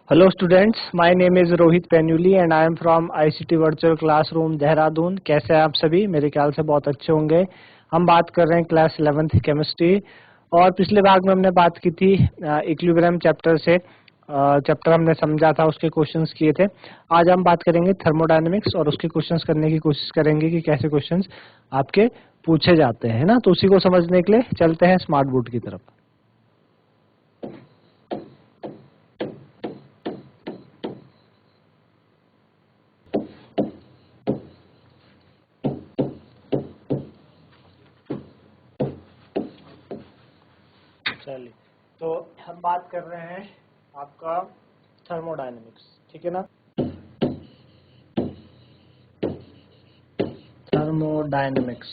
Hello students, my name is Rohit Penuli and I am from ICT Virtual Classroom Dehradun. कैसे हैं आप सभी? मेरे ख्याल से बहुत अच्छे होंगे। हम बात कर रहे हैं क्लास 11th केमिस्ट्री और पिछले भाग में हमने बात की थी इक्विलिब्रियम चैप्टर से। चैप्टर हमने समझा था, उसके क्वेश्चंस किए थे। आज हम बात करेंगे थर्मोडायनेमिक्स और उसके क्वेश्चंस करने की कोशिश करेंगे कि कैसे क्वेश्चंस आपके पूछे जाते हैं ना। तो उसी को समझने के लिए चलते हैं स्मार्ट बोर्ड की तरफ। चलिए, तो हम बात कर रहे हैं आपका थर्मोडायनेमिक्स, ठीक है ना। थर्मोडायनेमिक्स,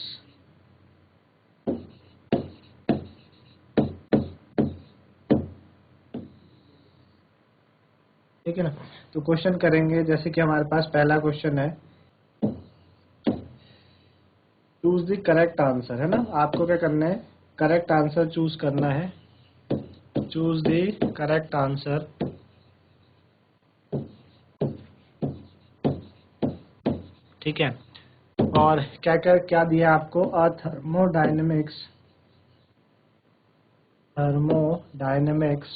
ठीक है ना। तो क्वेश्चन करेंगे, जैसे कि हमारे पास पहला क्वेश्चन है, चूज द करेक्ट आंसर, है ना। आपको क्या करना है, करेक्ट आंसर चूज करना है। Choose the correct answer. ठीक है, और क्या क्या क्या दिया आपको, thermodynamics thermodynamics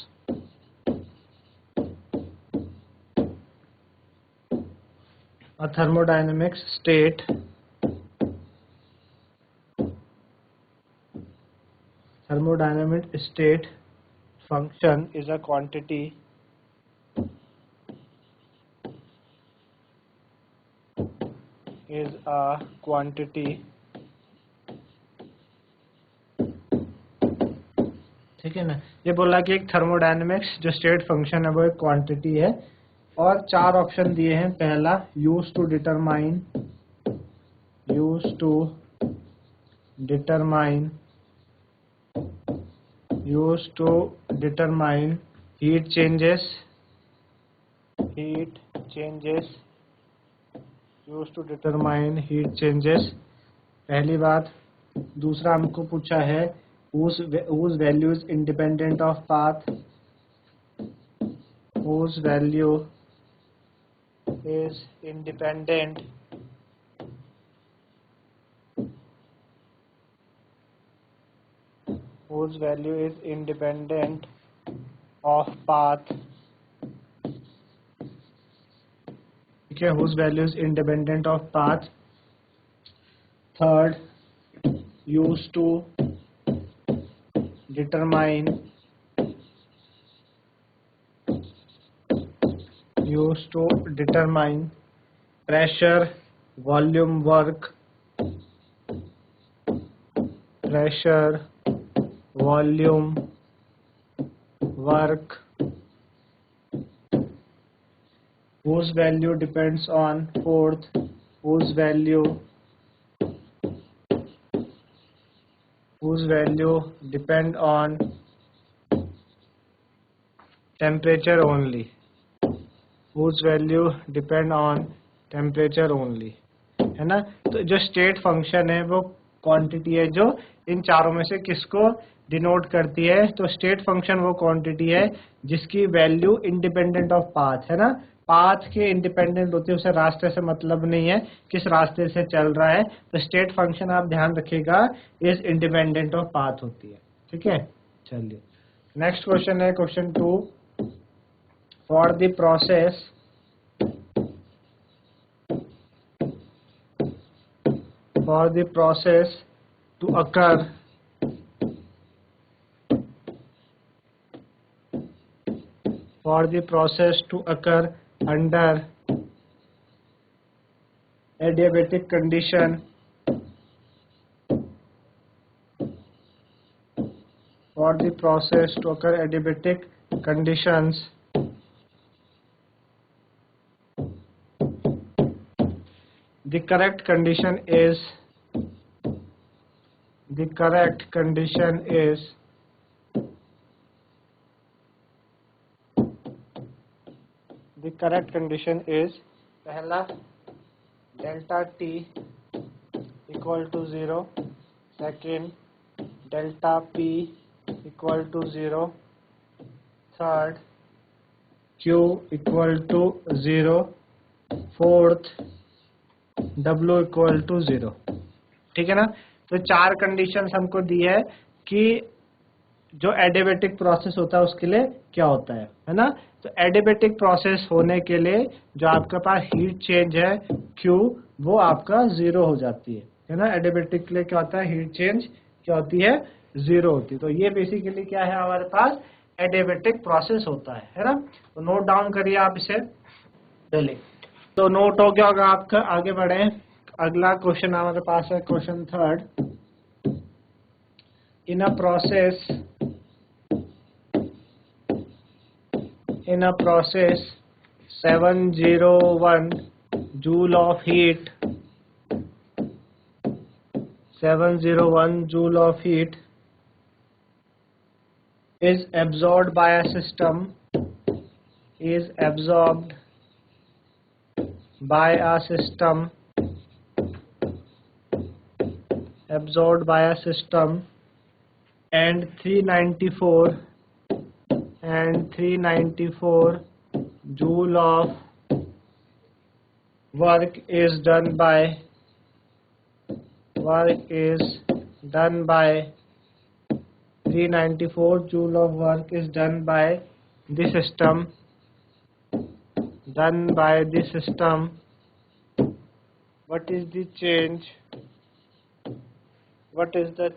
state function is a quantity ठीक है ना। ये बोला कि एक थर्मोडायनेमिक्स जो स्टेट फंक्शन है वो एक क्वांटिटी है और चार ऑप्शन दिए हैं। पहला, use to determine heat changes पहली बात। दूसरा हमको पूछा है whose value is independent of path, whose value is independent of path, ठीक है, whose value is independent of path। Third, used to determine pressure, volume, work, whose value depends on fourth, whose value depend on temperature only, है ना। तो जो state function है वो quantity है जो इन चारों में से किसको डिनोट करती है। तो स्टेट फंक्शन वो क्वांटिटी है जिसकी वैल्यू इंडिपेंडेंट ऑफ पाथ, है ना। पाथ के इंडिपेंडेंट होती है, उसे रास्ते से मतलब नहीं है किस रास्ते से चल रहा है। तो स्टेट फंक्शन आप ध्यान रखिएगा इज इंडिपेंडेंट ऑफ पाथ होती है, ठीक है। चलिए, नेक्स्ट क्वेश्चन है question 2। For the process to occur under adiabatic condition, conditions, the correct condition is पहला, delta T equal to 0, second, delta P equal to 0, third, Q equal to 0, fourth W equal to 0। ठीक है ना। तो 4 conditions हमको दी है कि जो adiabatic process होता है उसके लिए क्या होता है ना। तो एडियाबेटिक प्रोसेस होने के लिए जो आपके पास हीट चेंज है Q, वो आपका 0 हो जाती है ना। एडियाबेटिक के लिए क्या होता है, हीट चेंज क्या होती है, 0 होती है। तो ये बेसिकली क्या है, हमारे पास एडियाबेटिक प्रोसेस होता है ना। तो नोट डाउन करिए आप इसे चलिए। तो नोट हो गया होगा आपका। आगे बढ़े, अगला क्वेश्चन हमारे पास है question 3rd। in a process 701 joule of heat, 701 joule of heat is absorbed by a system, is absorbed by a system, absorbed by a system, and 394 joule of work is done by 394 joule of work is done by the system, what is the change, what is the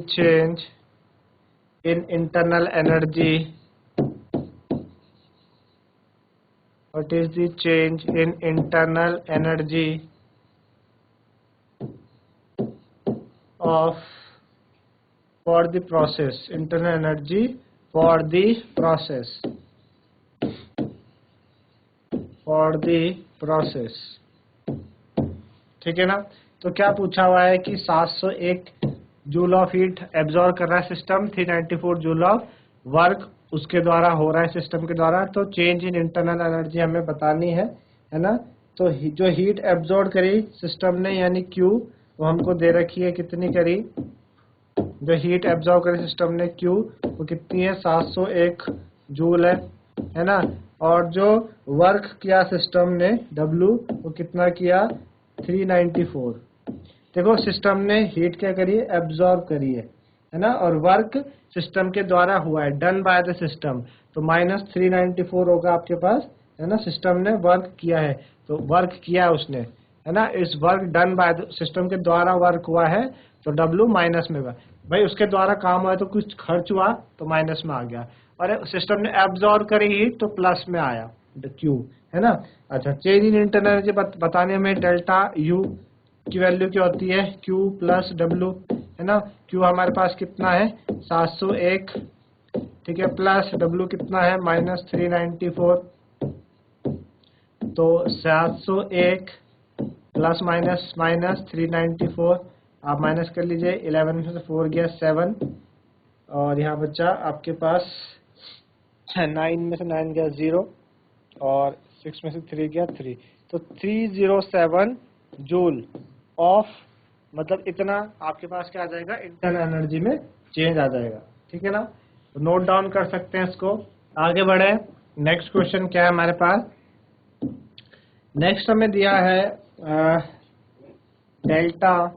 change in internal energy, what is the change in internal energy of for the process, internal energy for the process, ठीक है ना। तो क्या पूछा हुआ है कि 701 joule of heat absorb कर रहा है सिस्टम, 394 जूल ऑफ वर्क उसके द्वारा हो रहा है सिस्टम के द्वारा। तो चेंज इन इंटरनल एनर्जी हमें बतानी है ना। तो जो हीट एब्जॉर्ब करी सिस्टम ने यानी Q, वो हमको दे रखी है कितनी करी, जो हीट एब्जॉर्ब करी सिस्टम ने Q वो कितनी है, 701 जूल है ना। और जो वर्क किया सिस्टम ने W वो कितना किया, 394। देखो सिस्टम ने हीट क्या करी है, एब्जॉर्ब करी है ना, और वर्क सिस्टम के द्वारा हुआ है, डन बाय द सिस्टम। तो -394 होगा आपके पास है ना। सिस्टम ने वर्क किया है, तो वर्क किया है उसने है ना। इस work done by the system के द्वारा वर्क हुआ है, तो W माइनस में होगा। भाई उसके द्वारा काम हुआ है तो कुछ खर्च हुआ तो माइनस में आ गया, और सिस्टम ने एब्जॉर्ब करी हीट तो प्लस में आया Q है ना। अच्छा, चेंज इन इंटरनल एनर्जी बताने में डेल्टा U की वैल्यू क्या होती है, Q प्लस W है ना। Q हमारे पास कितना है, 701, ठीक है, प्लस W कितना है, -394। तो 701 प्लस माइनस 394, आप माइनस कर लीजिए। 11 में से 4 गया 7, और यहाँ बचा आपके पास 9 में से 9 गया 0, और 6 में से 3 गया 3। तो 307 जूल ऑफ, मतलब इतना आपके पास क्या आ जाएगा, इंटरनल एनर्जी में चेंज आ जाएगा। ठीक है ना। तो नोट डाउन कर सकते हैं इसको। आगे बढ़े, नेक्स्ट क्वेश्चन क्या है हमारे पास। नेक्स्ट हमें दिया है delta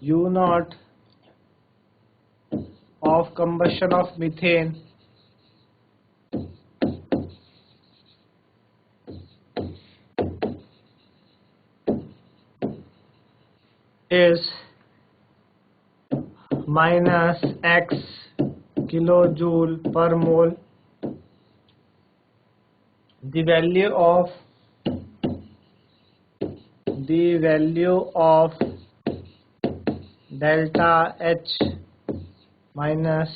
U0 of combustion of methane is -X kilojoule per mole. The value of delta H minus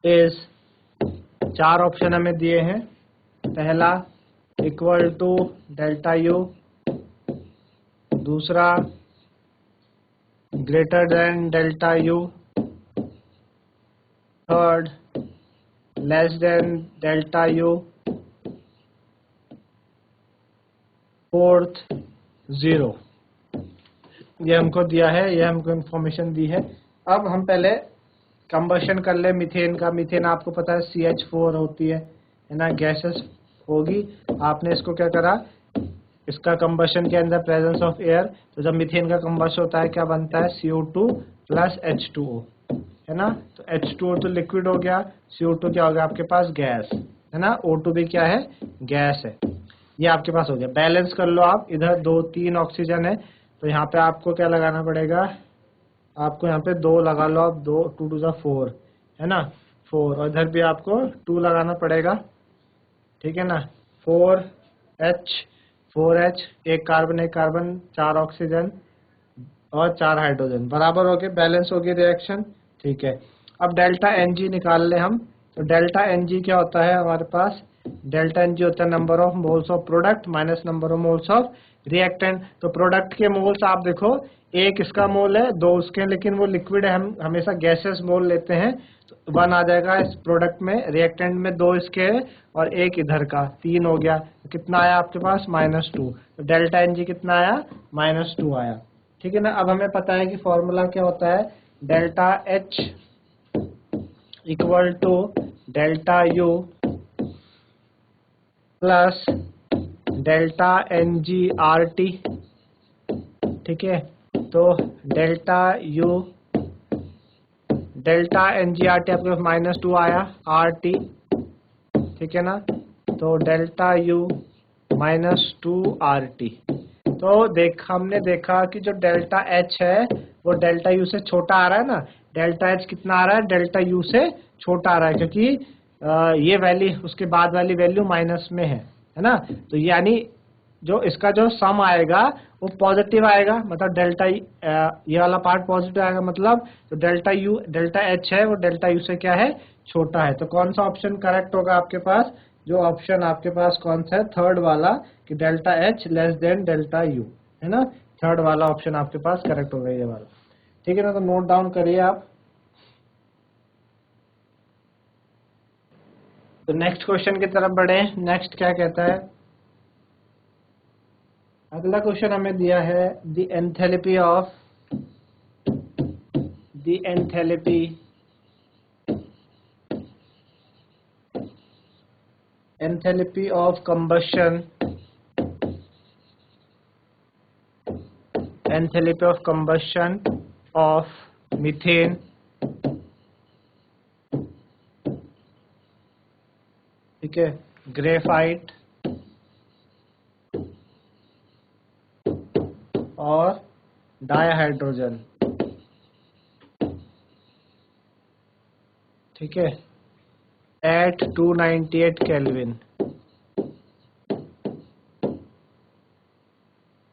is, 4 option हमें दिए हैं। पहला इक्वल टू डेल्टा U, दूसरा greater than delta U, third less than delta U, fourth 0। ये हमको दिया है, ये हमको इंफॉर्मेशन दी है। अब हम पहले कंबशन कर ले मीथेन का। मीथेन आपको पता है CH4 होती है ना, गैसेस होगी। आपने इसको क्या करा, इसका कंबशन के अंदर प्रेजेंस ऑफ एयर, तो जब मीथेन का कंबशन होता है क्या बनता है, CO2 प्लस H2O, है ना। तो H2O तो लिक्विड हो गया, CO2 क्या हो गया आपके पास, गैस, है ना। O2 भी क्या है, गैस है। ये आपके पास हो गया। बैलेंस कर लो आप, इधर 2-3 ऑक्सीजन है, तो यहाँ पे आपको क्या लगाना पड़ेगा, आपको यहाँ पे 2 लगा लो आप, 2 2 टू 4, है ना, 4, और इधर भी आपको 2 लगाना पड़ेगा, ठीक है ना। 4H, एक कार्बन 4 ऑक्सीजन और 4 हाइड्रोजन, बराबर हो गए, बैलेंस हो गई रिएक्शन, ठीक है। अब डेल्टा Ng निकाल ले हम। तो डेल्टा Ng क्या होता है हमारे पास, डेल्टा Ng होता है number of moles of product minus number of moles of reactant. तो प्रोडक्ट के मोल्स आप देखो, एक इसका मोल है, 2 उसके, लेकिन वो लिक्विड है, हम हमेशा गैसेस मोल लेते हैं, तो 1 आ जाएगा इस प्रोडक्ट में। रिएक्टेंट में 2 इसके है और 1 इधर का, 3 हो गया। तो कितना आया आपके पास, -2। तो डेल्टा Ng कितना आया, -2 आया, ठीक है ना। अब हमें पता है कि फॉर्मूला क्या होता है, delta H equal to delta U plus delta NgRT, ठीक है। तो डेल्टा NgRT आपके पास -2 आया, RT, ठीक है ना। तो डेल्टा U -2RT। तो हमने देखा कि जो डेल्टा H है वो डेल्टा U से छोटा आ रहा है ना। डेल्टा H कितना आ रहा है, डेल्टा U से छोटा आ रहा है, क्योंकि ये वैल्यू उसके बाद वाली वैल्यू माइनस में है ना। तो यानी जो इसका जो सम आएगा वो पॉजिटिव आएगा, मतलब डेल्टा ये वाला पार्ट पॉजिटिव आएगा, मतलब तो डेल्टा H है वो डेल्टा U से क्या है, छोटा है। तो कौन सा ऑप्शन करेक्ट होगा आपके पास, जो ऑप्शन आपके पास कौन सा है, थर्ड वाला, कि delta H less than delta U, है ना। थर्ड वाला ऑप्शन आपके पास करेक्ट होगा, ये वाला, ठीक है ना। तो नोट डाउन करिए आप। तो नेक्स्ट क्वेश्चन की तरफ बढ़े। नेक्स्ट क्या कहता है, अगला क्वेश्चन हमें दिया है, the enthalpy of combustion of methane ठीक है, ग्रेफाइट और डायहाइड्रोजन, ठीक है, at 298 kelvin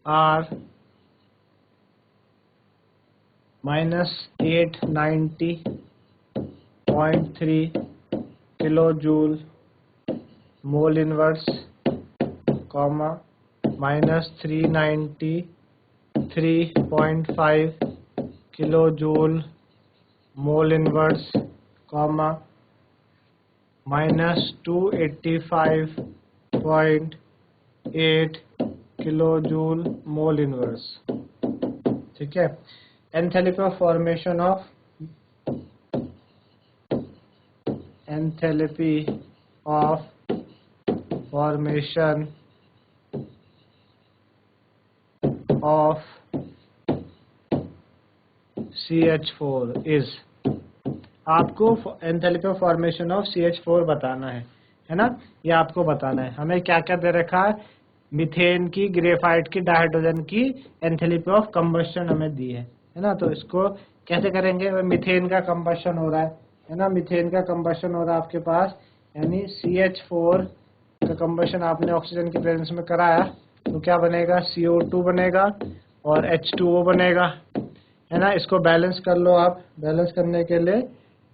are -890.3 kilo joule mole inverse, comma -393.5 kilo joule mole inverse, comma -285.8 kilo joule mole inverse, ठीक है। Enthalpy of formation of CH4 is, आपको enthalpy of formation of CH4 बताना है ना। ये आपको बताना है। हमें क्या क्या दे रखा है, मीथेन की, ग्रेफाइट की, डायहाइड्रोजन की एंथैल्पी ऑफ कंबशन हमें दी है ना। तो इसको कैसे करेंगे, मीथेन का कंबशन हो रहा है ना। मीथेन का कंबशन हो रहा है आपके पास, यानी CH4 का कंबशन आपने ऑक्सीजन की प्रेजेंस में कराया, तो क्या बनेगा, CO2 बनेगा और H2O बनेगा, है ना। इसको बैलेंस कर लो आप। बैलेंस करने के लिए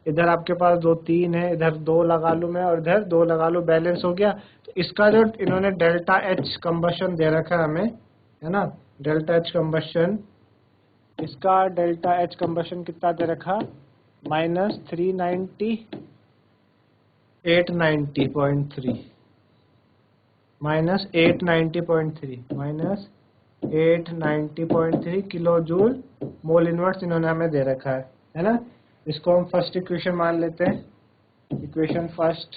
इधर आपके पास 2 3 है, इधर 2 लगा लूँ मैं और इधर 2 लगा लूँ, बैलेंस हो गया। तो इसका जो इन्होंने डेल्टा H कंबशन दे रखा है हमें, है ना, डेल्टा H कंबशन, इसका डेल्टा H कंबशन कितना दे रखा, -390 890.3 -890.3 890.3 किलो जूल मोल इनवर्स इन्होंने हमें दे रखा है ना। इसको हम फर्स्ट इक्वेशन मान लेते हैं, इक्वेशन फर्स्ट।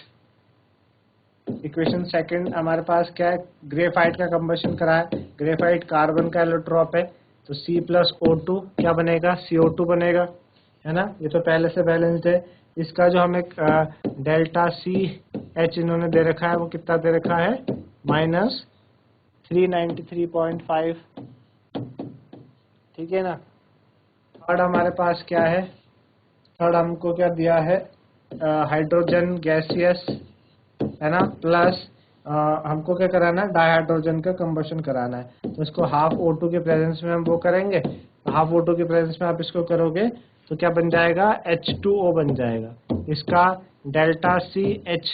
इक्वेशन सेकंड हमारे पास क्या है, ग्रेफाइट का कंबशन करा है, ग्रेफाइट कार्बन का एलोट्रॉप है, तो C+O2 क्या बनेगा, CO2 बनेगा, है ना। ये तो पहले से बैलेंस्ड है। इसका जो हमें डेल्टा CH इन्होंने दे रखा है वो कितना दे रखा है, -393.5, ठीक है ना। थर्ड हमारे पास क्या है, थर्ड हमको क्या दिया है, हाइड्रोजन गैसियस, है ना, प्लस हमको क्या कराना है, डाइहाइड्रोजन का कंबशन कराना है। तो इसको हाफ O2 के प्रेजेंस में हम वो करेंगे, हाफ O2 के प्रेजेंस में आप इसको करोगे तो क्या बन जाएगा, H2O बन जाएगा। इसका डेल्टा CH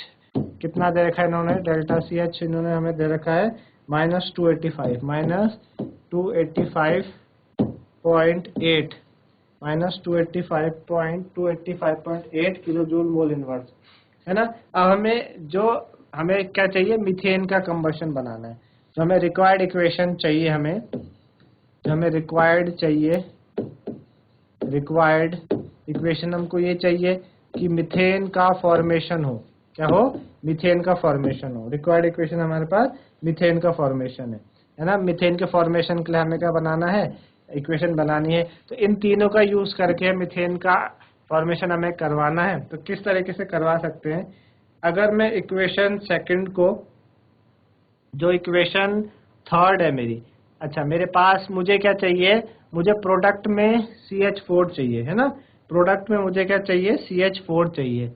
कितना दे रखा है इन्होंने, डेल्टा CH इन्होंने हमें दे रखा है -285, -285.8 -285.8 किलो जूल मोल इनवर्स, है ना। अब हमें क्या चाहिए, मीथेन का कंबशन बनाना है। जो हमें रिक्वायर्ड इक्वेशन चाहिए, रिक्वायर्ड इक्वेशन हमको ये चाहिए कि मीथेन का फॉर्मेशन हो, क्या हो, मीथेन का फॉर्मेशन हो। रिक्वायर्ड इक्वेशन हमारे पास मीथेन का फॉर्मेशन है ना। मीथेन के फॉर्मेशन के लिए हमें क्या बनाना है, इक्वेशन बनानी है। तो इन तीनों का यूज करके मीथेन का फॉर्मेशन हमें करवाना है। तो किस तरीके से करवा सकते हैं, अगर मैं इक्वेशन सेकंड को, जो इक्वेशन थर्ड है मेरी, अच्छा मेरे पास मुझे क्या चाहिए, मुझे प्रोडक्ट में CH4 चाहिए, है ना। प्रोडक्ट में मुझे क्या चाहिए, CH4 चाहिए,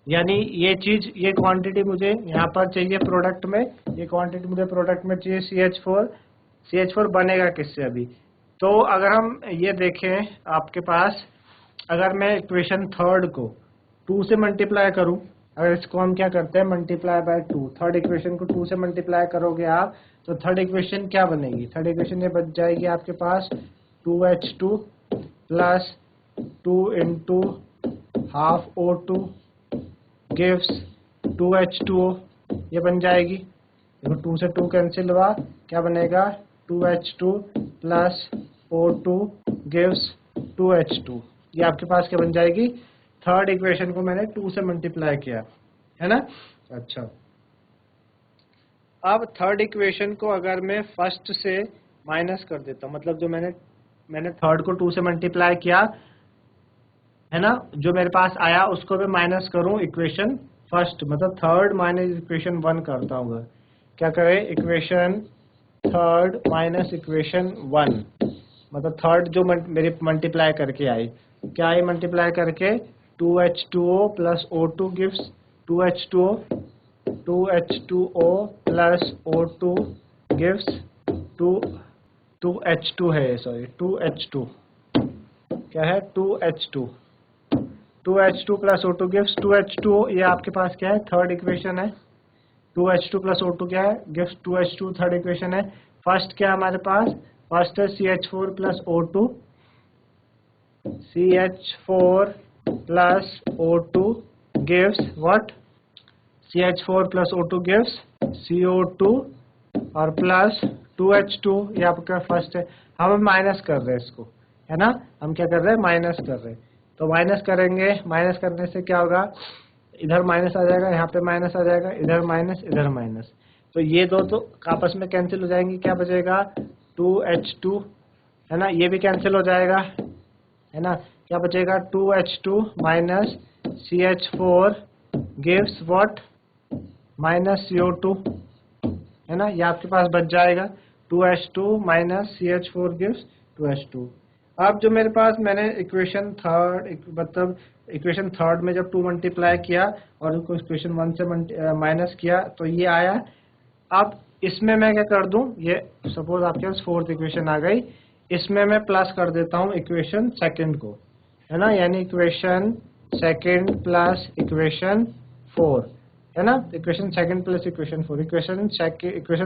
यानी ये चीज, ये क्वांटिटी मुझे यहाँ पर चाहिए प्रोडक्ट में, ये क्वांटिटी मुझे प्रोडक्ट में चाहिए CH4। CH4 बनेगा किससे अभी, तो अगर हम ये देखें आपके पास, अगर मैं इक्वेशन थर्ड को 2 से मल्टीप्लाई करूं, अगर इसको हम क्या करते हैं, मल्टीप्लाई बाय 2, थर्ड इक्वेशन को 2 से मल्टीप्लाई करोगे आप, तो थर्ड इक्वेशन क्या बनेगी, थर्ड इक्वेशन ये बच जाएगी आपके पास 2H2 plus 2 into half O2 gives 2H2O, ये बन जाएगी। देखो 2 से 2 कैंसिल हुआ, क्या बनेगा, 2H2 plus O2 gives 2H2, ये आपके पास क्या बन जाएगी, थर्ड इक्वेशन को मैंने 2 से मल्टीप्लाई किया, है ना। अच्छा, अब थर्ड इक्वेशन को अगर मैं फर्स्ट से माइनस कर देता हूँ, मतलब जो मैंने थर्ड को 2 से मल्टीप्लाई किया, है ना, जो मेरे पास आया उसको मैं माइनस करूं इक्वेशन फर्स्ट, मतलब थर्ड माइनस इक्वेशन 1 करता हूँ। क्या करें, इक्वेशन थर्ड माइनस इक्वेशन 1, मतलब थर्ड जो मेरी मल्टीप्लाई करके आई, क्या आई मल्टीप्लाई करके, 2H2O plus O2 gives 2H2O, 2H2O plus O2 gives 2H2 है, सॉरी 2H2, क्या है, 2H2, 2H2 plus O2 gives 2H2O, ये आपके पास क्या है, थर्ड इक्वेशन है। 2H2 प्लस O2 क्या है, गिव्स 2H2, थर्ड इक्वेशन है। फर्स्ट क्या हमारे पास, फर्स्ट है CH4 plus O2, CH4 plus O2 gives what, CH4 plus O2 gives CO2 और प्लस 2H2, ये आपका फर्स्ट है। हम माइनस कर रहे हैं इसको, है ना, हम क्या कर रहे हैं, माइनस कर रहे हैं। तो माइनस करेंगे, माइनस करने से क्या होगा, इधर माइनस आ जाएगा, यहाँ पे माइनस आ जाएगा, इधर माइनस, इधर माइनस, तो ये दो तो आपस में कैंसिल हो जाएंगे, क्या बचेगा, 2H2, है ना, ये भी कैंसिल हो जाएगा, है ना, क्या बचेगा, 2H2 minus CH4 gives what, minus CO2, है ना, ये आपके पास बच जाएगा, 2H2 minus CH4 gives 2H2। अब जो मेरे पास मैंने इक्वेशन थर्ड, मतलब इक्वेशन थर्ड में जब 2 मल्टीप्लाई किया और उसको इक्वेशन 1 से माइनस किया तो ये आया। अब इसमें मैं क्या कर दूं, ये सपोज आपके पास फोर्थ इक्वेशन आ गई, इसमें मैं प्लस कर देता हूं इक्वेशन सेकंड को, है ना, यानी इक्वेशन सेकंड प्लस इक्वेशन 4, है ना, equation second plus equation 4, equation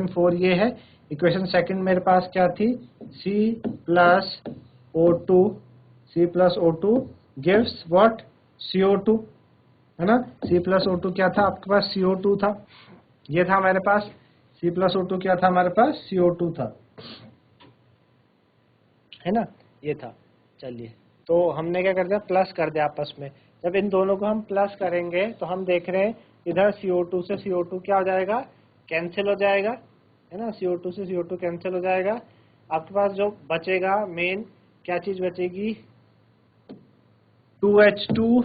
4 ये है। इक्वेशन सेकंड मेरे पास क्या थी, C plus O2 gives what, CO2, है ना, C प्लस O2 क्या था आपके पास, CO2 था, ये था हमारे पास, C प्लस O2 क्या था हमारे पास, CO2 था। है ना, ये था। चलिए, तो हमने क्या कर दिया, प्लस कर दिया आपस में। जब इन दोनों को हम प्लस करेंगे तो हम देख रहे हैं इधर CO2 से CO2 क्या हो जाएगा, कैंसिल हो जाएगा, है ना, CO2 से CO2 कैंसिल हो जाएगा। आपके पास जो बचेगा मेन क्या चीज बचेगी, 2H2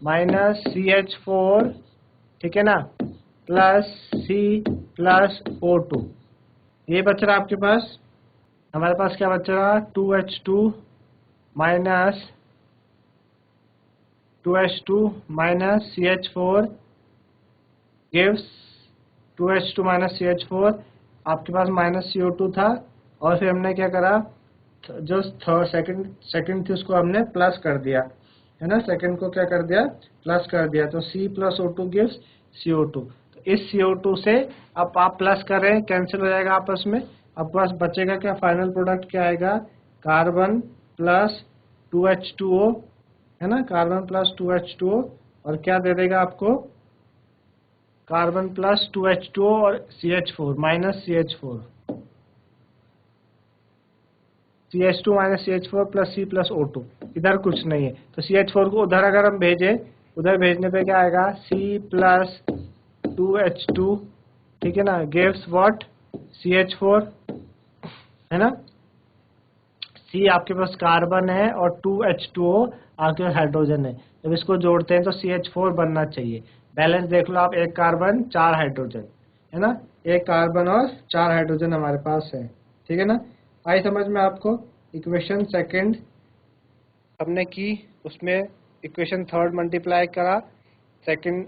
माइनस CH4, ठीक है ना, प्लस C प्लस O2, ये बच रहा आपके पास। हमारे पास क्या बच रहा, 2H2 minus CH4 gives 2H2 minus CH4, आपके पास माइनस CO2 था, और फिर हमने क्या करा, जो सेकंड थी उसको हमने प्लस कर दिया, है ना, सेकंड को क्या कर दिया, प्लस कर दिया, तो C plus O2 gives CO2। तो इस CO2 से अब आप प्लस कर रहे हैं, कैंसिल हो जाएगा आपस में, आपके पास बचेगा क्या, फाइनल प्रोडक्ट क्या आएगा, कार्बन प्लस 2H2O, है ना, कार्बन प्लस 2H2O, और क्या दे देगा आपको, कार्बन प्लस 2H2O और CH4 minus CH4, CH2 minus CH4 plus C plus O2, इधर कुछ नहीं है, तो CH4 को उधर अगर हम भेजें, उधर भेजने पे क्या आएगा, C प्लस 2H2, ठीक है ना, गिव्स व्हाट, CH4, है ना, C आपके पास कार्बन है और 2H2O आपके पास हाइड्रोजन है, जब इसको जोड़ते हैं तो CH4 बनना चाहिए। बैलेंस देख लो आप, एक कार्बन 4 हाइड्रोजन, है ना, एक कार्बन और 4 हाइड्रोजन हमारे पास है, ठीक है ना। आई समझ में आपको। इक्वेशन सेकंड हमने की, उसमें इक्वेशन थर्ड मल्टीप्लाई करा, सेकंड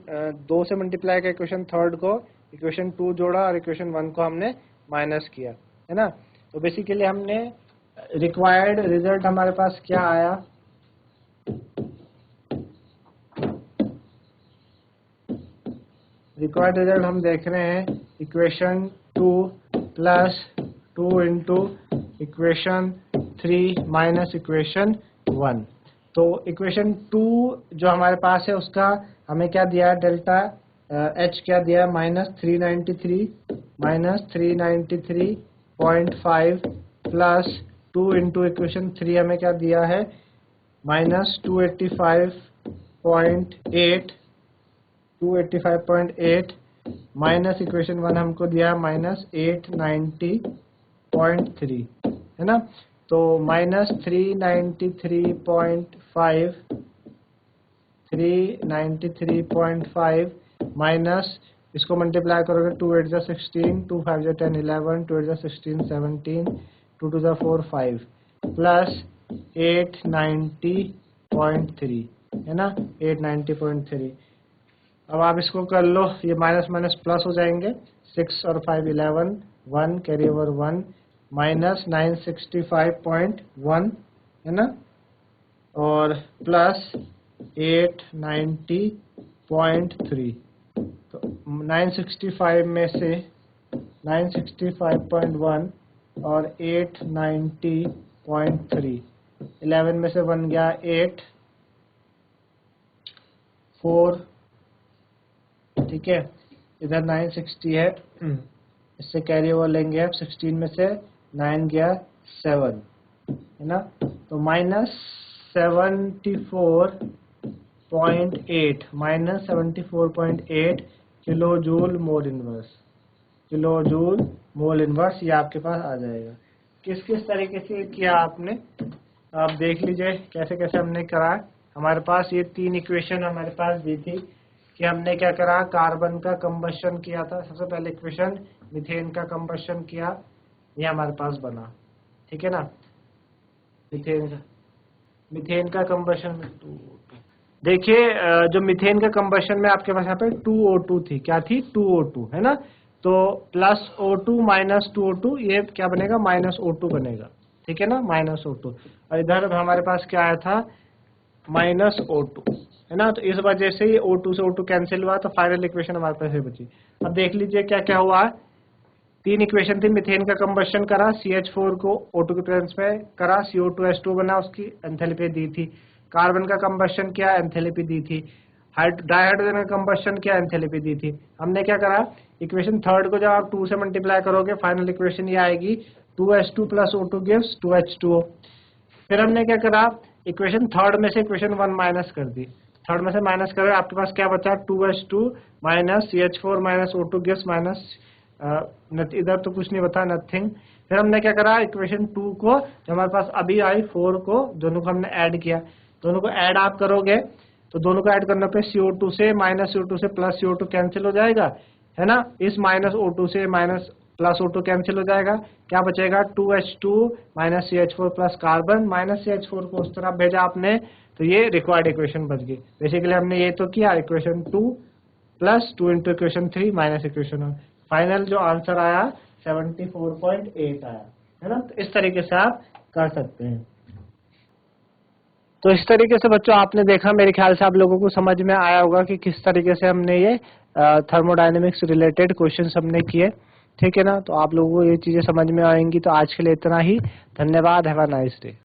2 से मल्टीप्लाई किया इक्वेशन थर्ड को, इक्वेशन 2 जोड़ा और इक्वेशन 1 को हमने माइनस किया, है ना। तो बेसिकली हमने रिक्वायर्ड रिजल्ट हमारे पास क्या आया, रिक्वायर्ड रिजल्ट हम देख रहे हैं, equation 2 plus 2 into equation 3 minus equation 1। तो इक्वेशन 2 जो हमारे पास है उसका हमें क्या दिया है, डेल्टा H क्या दिया है, माइनस 393.5 प्लस 2 इंटू इक्वेशन 3 हमें क्या दिया है, माइनस 285.8 माइनस इक्वेशन 1 हमको दिया है माइनस 890.3, है ना। तो माइनस 393.5 माइनस इसको मल्टीप्लाई करोगे, 2 8 16, 2 5 10 11, 2 8 16 17, 2 2 4 5 प्लस 890.3, है ना, 890.3। अब आप इसको कर लो, ये माइनस माइनस प्लस हो जाएंगे, 6 और 5 11, 1 कैरी ओवर 1 माइनस 965.1, है ना, और प्लस 890.3। तो 965 में से 965.1 और 890.3, 11 में से 1 गया 8 4, ठीक है, इधर 960 है, इससे कैरी ओवर लेंगे आप, 16 में से 9 गया 7, है ना, तो minus 74.8 kilo joule mole inverse, ये आपके पास आ जाएगा। किस किस तरीके से किया आपने, आप देख लीजिए कैसे कैसे हमने करा। हमारे पास ये 3 इक्वेशन हमारे पास दी थी कि हमने क्या करा, कार्बन का कंबशन किया था, सबसे पहले इक्वेशन मीथेन का कंबशन किया, ये हमारे पास बना, ठीक है ना, मीथेन का कंबशन में 2O2, देखिए जो मीथेन का कंबशन में आपके पास यहाँ पे 2O2 थी, क्या थी, 2O2, है ना, तो प्लस O2 माइनस 2O2, ये क्या बनेगा, माइनस O2 बनेगा, ठीक है ना, माइनस O2, और इधर हमारे पास क्या आया था, माइनस O2, है ना, तो इस वजह से ये O2 से O2 कैंसिल हुआ, तो फाइनल इक्वेशन हमारे पास बची। अब देख लीजिए क्या क्या हुआ, 3 इक्वेशन थी, मीथेन का कंबशन करा, CH4 को O2 के प्रेजेंस में करा, CO2H2 बना, उसकी एंथैल्पी दी थी, कार्बन का कंबशन किया, एंथैल्पी दी थी, डाइहाइड्रोजन का कंबशन किया, एंथैल्पी दी थी। हमने क्या करा, इक्वेशन थर्ड को जब आप 2 से मल्टीप्लाई करोगे, फाइनल इक्वेशन ये आएगी 2H2 plus O2 gives 2H2O। फिर हमने क्या करा, इक्वेशन थर्ड में से इक्वेशन 1 माइनस कर दी, थर्ड में से माइनस कर, आपके पास क्या बचा 2H2 minus CH4 minus O2 gives minus, इधर तो कुछ नहीं बता, नथिंग। फिर हमने क्या करा, इक्वेशन 2 को जो हमारे पास अभी आई 4 को, दोनों को हमने ऐड किया, दोनों को ऐड आप करोगे तो दोनों को ऐड करने पे CO2 से माइनस CO2 से प्लस CO2 कैंसिल हो जाएगा, है ना। इस माइनस O2 से माइनस प्लस O2 कैंसिल हो जाएगा, क्या बचेगा 2H2 minus CH4 plus carbon minus CH4 को उस तरफ भेजा आपने, तो ये रिक्वायर्ड इक्वेशन बच गई। बेसिकली हमने ये तो किया, equation 2 plus 2 into equation 3 minus equation 1, final जो आंसर आया 74.8 आया, है ना। तो इस तरीके से आप कर सकते हैं। तो इस तरीके से बच्चों आपने देखा, मेरे ख्याल से आप लोगों को समझ में आया होगा कि किस तरीके से हमने ये थर्मोडायनेमिक्स रिलेटेड क्वेश्चंस हमने किए, ठीक है ना। तो आप लोगों को ये चीजें समझ में आएंगी। तो आज के लिए इतना ही, धन्यवाद, हैव अ नाइस डे।